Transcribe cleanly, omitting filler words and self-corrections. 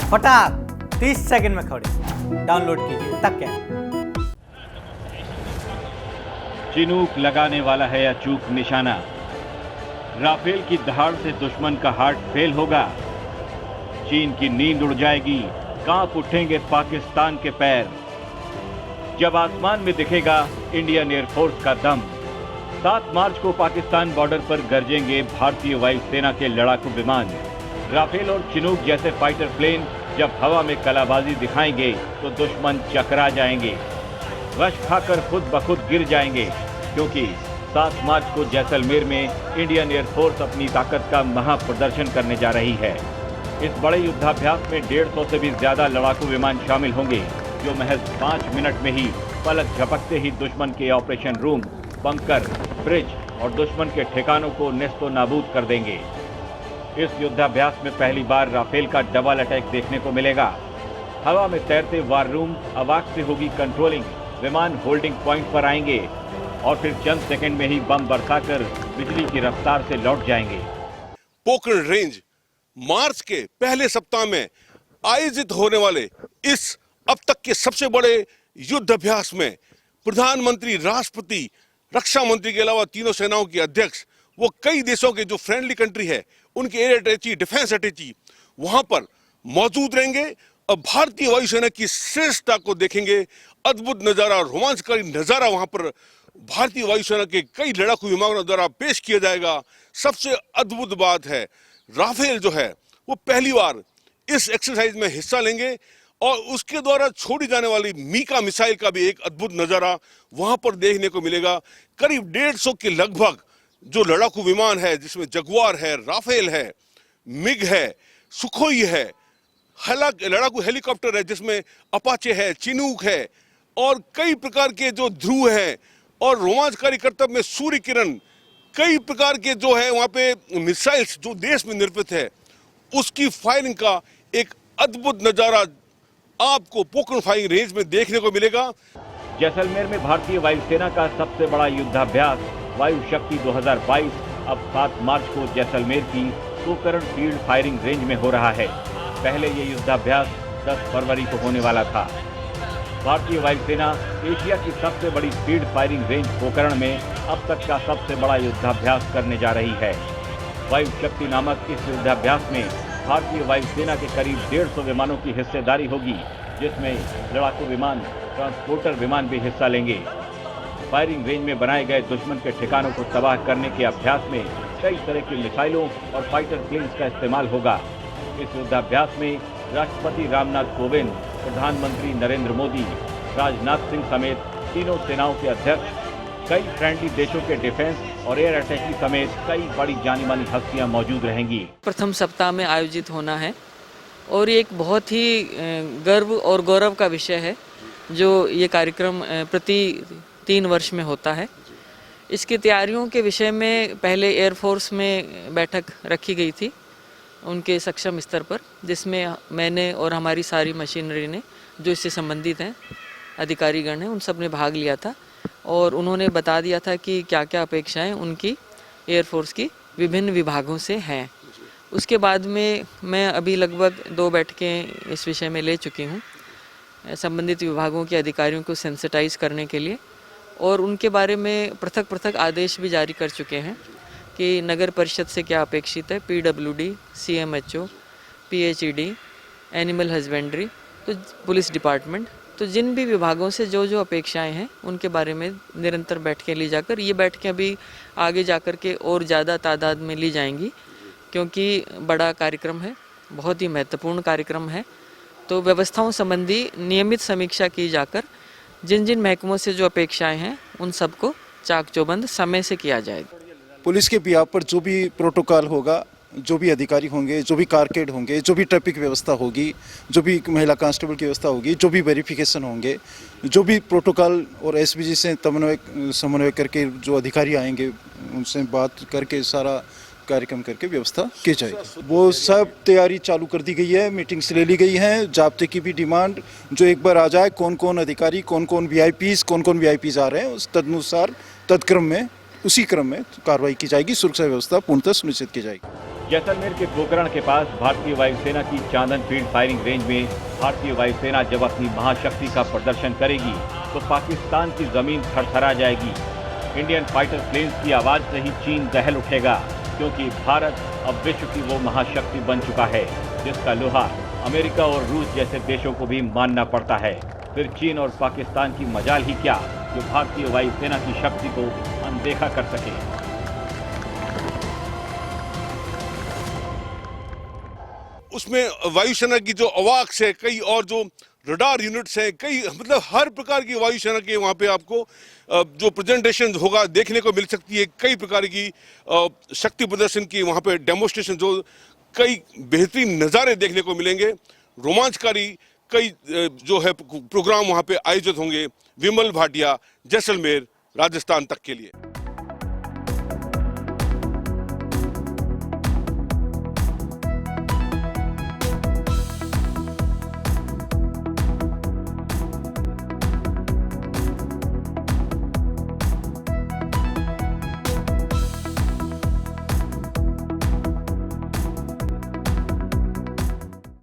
फटाक 30 सेकंड में खबरें डाउनलोड कीजिए। तक क्या चिनूक लगाने वाला है या चूक निशाना। राफेल की दहाड़ से दुश्मन का हार्ट फेल होगा। चीन की नींद उड़ जाएगी, कांप उठेंगे पाकिस्तान के पैर। जब आसमान में दिखेगा इंडियन एयरफोर्स का दम। 7 मार्च को पाकिस्तान बॉर्डर पर गरजेंगे भारतीय वायुसेना के लड़ाकू विमान। राफेल और चिनूक जैसे फाइटर प्लेन जब हवा में कलाबाजी दिखाएंगे तो दुश्मन चकरा जाएंगे, रश खाकर खुद ब खुद गिर जाएंगे, क्योंकि 7 मार्च को जैसलमेर में इंडियन एयरफोर्स अपनी ताकत का महाप्रदर्शन करने जा रही है। इस बड़े युद्धाभ्यास में 150 से भी ज्यादा लड़ाकू विमान शामिल होंगे, जो महज 5 मिनट में ही पलक झपकते ही दुश्मन के ऑपरेशन रूम, बंकर, ब्रिज और दुश्मन के ठिकानों को नेस्तो नाबूद कर देंगे। इस युद्धाभ्यास में पहली बार राफेल का डबल अटैक देखने को मिलेगा। हवा में तैरते वार रूम अवाक से होगी कंट्रोलिंग, विमान होल्डिंग पॉइंट पर आएंगे और फिर चंद सेकंड में ही बम बरसाकर बिजली की रफ्तार से लौट जाएंगे। पोखरण रेंज मार्च के पहले सप्ताह में आयोजित होने वाले इस अब तक के सबसे बड़े युद्ध अभ्यास में प्रधानमंत्री, राष्ट्रपति, रक्षा मंत्री के अलावा तीनों सेनाओं के अध्यक्ष, वो कई देशों के जो फ्रेंडली कंट्री है उनके एयर अटैची, डिफेंस अटैची वहां पर मौजूद रहेंगे और भारतीय वायुसेना की श्रेष्ठता को देखेंगे। अद्भुत नजारा, रोमांचकारी नजारा वहां पर भारतीय वायुसेना के कई लड़ाकू विमानों द्वारा पेश किया जाएगा। सबसे अद्भुत बात है, राफेल जो है वो पहली बार इस एक्सरसाइज में हिस्सा लेंगे और उसके द्वारा छोड़ी जाने वाली मीका मिसाइल का भी एक अद्भुत नजारा वहां पर देखने को मिलेगा। करीब 150 के लगभग जो लड़ाकू विमान है, जिसमें जगुआर है, राफेल है, मिग है, सुखोई है, लड़ाकू हेलीकॉप्टर है जिसमें अपाचे है, चिनूक है और कई प्रकार के जो ध्रुव हैं और रोमांचकारी कर्तव्य में सूर्य किरण, कई प्रकार के जो है वहां पे मिसाइल्स जो देश में निर्मित है उसकी फायरिंग का एक अद्भुत नजारा आपको पोखरण फायरिंग रेंज में देखने को मिलेगा। जैसलमेर में भारतीय वायुसेना का सबसे बड़ा युद्धाभ्यास वायु शक्ति 2022 अब 7 मार्च को जैसलमेर की पोखरण फील्ड फायरिंग रेंज में हो रहा है। पहले ये युद्धाभ्यास 10 फरवरी को होने वाला था। भारतीय वायुसेना एशिया की सबसे बड़ी फील्ड फायरिंग रेंज पोखरण में अब तक का सबसे बड़ा युद्धाभ्यास करने जा रही है। वायु शक्ति नामक इस युद्धाभ्यास में भारतीय वायुसेना के करीब 150 विमानों की हिस्सेदारी होगी, जिसमें लड़ाकू विमान, ट्रांसपोर्टर विमान भी हिस्सा लेंगे। फायरिंग रेंज में बनाए गए दुश्मन के ठिकानों को तबाह करने के अभ्यास में कई तरह की मिसाइलों और फाइटर प्लेन्स का इस्तेमाल होगा। इस युद्धाभ्यास में राष्ट्रपति रामनाथ कोविंद, प्रधानमंत्री नरेंद्र मोदी, राजनाथ सिंह समेत तीनों सेनाओं के अध्यक्ष, कई फ्रेंडली देशों के डिफेंस और एयर अटैची समेत कई बड़ी जानी मानी हस्तियां मौजूद रहेंगी। प्रथम सप्ताह में आयोजित होना है और एक बहुत ही गर्व और गौरव का विषय है जो ये कार्यक्रम प्रति 3 वर्ष में होता है। इसकी तैयारियों के विषय में पहले एयरफोर्स में बैठक रखी गई थी उनके सक्षम स्तर पर, जिसमें मैंने और हमारी सारी मशीनरी ने जो इससे संबंधित हैं, अधिकारीगण हैं, उन सब ने भाग लिया था और उन्होंने बता दिया था कि क्या क्या अपेक्षाएं उनकी एयरफोर्स की विभिन्न विभागों से हैं। उसके बाद में मैं अभी लगभग 2 बैठकें इस विषय में ले चुकी हूँ संबंधित विभागों के अधिकारियों को सेंसिटाइज करने के लिए, और उनके बारे में पृथक पृथक आदेश भी जारी कर चुके हैं कि नगर परिषद से क्या अपेक्षित है, PWD, CMHO, PHED, animal husbandry, तो पुलिस डिपार्टमेंट, तो जिन भी विभागों से जो जो अपेक्षाएं हैं उनके बारे में निरंतर बैठकें ली जाकर, ये बैठकें अभी आगे जाकर के और ज़्यादा तादाद में ली जाएंगी, क्योंकि बड़ा कार्यक्रम है, बहुत ही महत्वपूर्ण कार्यक्रम है। तो व्यवस्थाओं संबंधी नियमित समीक्षा की जाकर जिन जिन महकमों से जो अपेक्षाएं हैं उन सबको चाक चौबंद समय से किया जाएगा। पुलिस के बिहाफ पर जो भी प्रोटोकॉल होगा, जो भी अधिकारी होंगे, जो भी कारकेड होंगे, जो भी ट्रैफिक व्यवस्था होगी, जो भी महिला कांस्टेबल की व्यवस्था होगी, जो भी वेरिफिकेशन होंगे, जो भी प्रोटोकॉल और SPG से समन्वय करके जो अधिकारी आएंगे उनसे बात करके सारा कार्यक्रम करके व्यवस्था की जाएगी। वो सब तैयारी चालू कर दी गई है, मीटिंग्स ले ली गई हैं, जाब्ते की भी डिमांड जो एक बार आ जाए, कौन कौन अधिकारी, कौन कौन VIPs आ रहे हैं, उस तदनुसार तत्क्रम में उसी क्रम में कार्रवाई की जाएगी, सुरक्षा व्यवस्था पूर्णतः सुनिश्चित की जाएगी। जैसलमेर के पोखरण के पास भारतीय वायुसेना की चांदन फील्ड फायरिंग रेंज में भारतीय वायुसेना जब अपनी महाशक्ति का प्रदर्शन करेगी तो पाकिस्तान की जमीन थरथरा जाएगी। इंडियन फाइटर प्लेन्स की आवाज से ही चीन दहल उठेगा, क्योंकि भारत अब विश्व की वो महाशक्ति बन चुका है जिसका लोहा अमेरिका और रूस जैसे देशों को भी मानना पड़ता है। फिर चीन और पाकिस्तान की मजाल ही क्या जो भारतीय वायुसेना की शक्ति को अनदेखा कर सके। उसमें वायुसेना की जो अवाक्स है, कई और जो रडार यूनिट्स हैं, कई मतलब हर प्रकार की वायुसेना के वहाँ पे आपको जो प्रेजेंटेशन होगा देखने को मिल सकती है। कई प्रकार की शक्ति प्रदर्शन की वहाँ पे डेमोस्ट्रेशन, जो कई बेहतरीन नज़ारे देखने को मिलेंगे। रोमांचकारी कई जो है प्रोग्राम वहाँ पे आयोजित होंगे विमल भाटिया, जैसलमेर, राजस्थान तक के लिए।